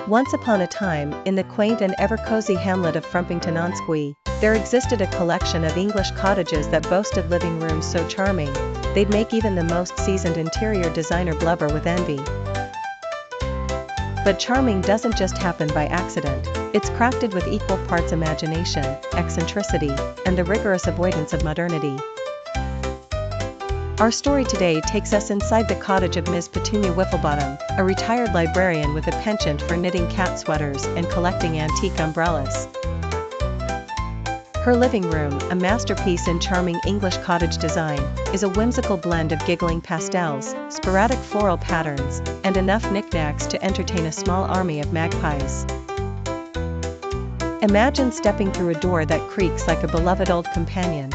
Once upon a time, in the quaint and ever-cozy hamlet of Frumpington-on-Squee, there existed a collection of English cottages that boasted living rooms so charming, they'd make even the most seasoned interior designer blubber with envy. But charming doesn't just happen by accident, it's crafted with equal parts imagination, eccentricity, and the rigorous avoidance of modernity. Our story today takes us inside the cottage of Ms. Petunia Whifflebottom, a retired librarian with a penchant for knitting cat sweaters and collecting antique umbrellas. Her living room, a masterpiece in charming English cottage design, is a whimsical blend of giggling pastels, sporadic floral patterns, and enough knick-knacks to entertain a small army of magpies. Imagine stepping through a door that creaks like a beloved old companion.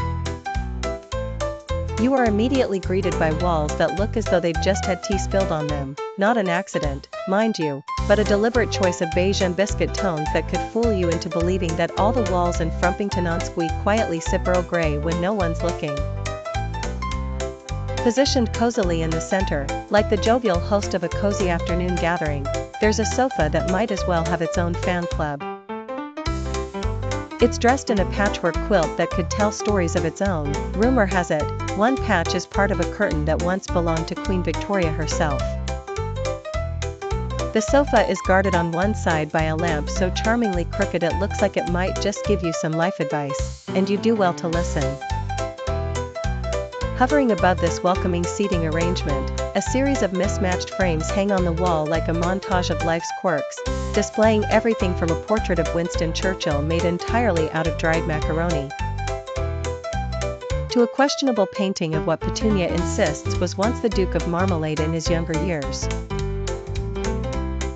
You are immediately greeted by walls that look as though they've just had tea spilled on them, not an accident, mind you, but a deliberate choice of beige and biscuit tones that could fool you into believing that all the walls in Frumpington-on-Squee quietly sip Earl Grey when no one's looking. Positioned cozily in the center, like the jovial host of a cozy afternoon gathering, there's a sofa that might as well have its own fan club. It's dressed in a patchwork quilt that could tell stories of its own. Rumor has it, one patch is part of a curtain that once belonged to Queen Victoria herself. The sofa is guarded on one side by a lamp so charmingly crooked it looks like it might just give you some life advice, and you do well to listen. Hovering above this welcoming seating arrangement, a series of mismatched frames hang on the wall like a montage of life's quirks, displaying everything from a portrait of Winston Churchill made entirely out of dried macaroni, to a questionable painting of what Petunia insists was once the Duke of Marmalade in his younger years.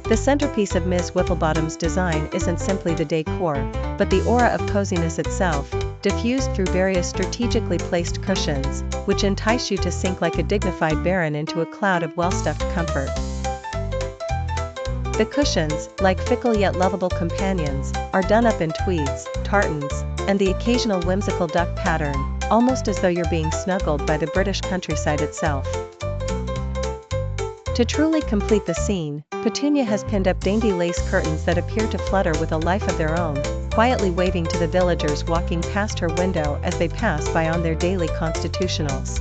The centerpiece of Ms. Whifflebottom's design isn't simply the decor, but the aura of coziness itself, diffused through various strategically placed cushions, which entice you to sink like a dignified baron into a cloud of well-stuffed comfort. The cushions, like fickle yet lovable companions, are done up in tweeds, tartans, and the occasional whimsical duck pattern, almost as though you're being snuggled by the British countryside itself. To truly complete the scene, Petunia has pinned up dainty lace curtains that appear to flutter with a life of their own, quietly waving to the villagers walking past her window as they pass by on their daily constitutionals.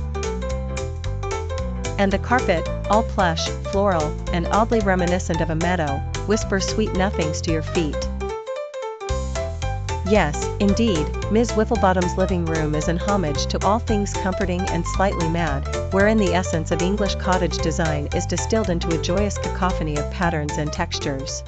And the carpet, all plush, floral, and oddly reminiscent of a meadow, whispers sweet nothings to your feet. Yes, indeed, Ms. Whifflebottom's living room is an homage to all things comforting and slightly mad, wherein the essence of English cottage design is distilled into a joyous cacophony of patterns and textures.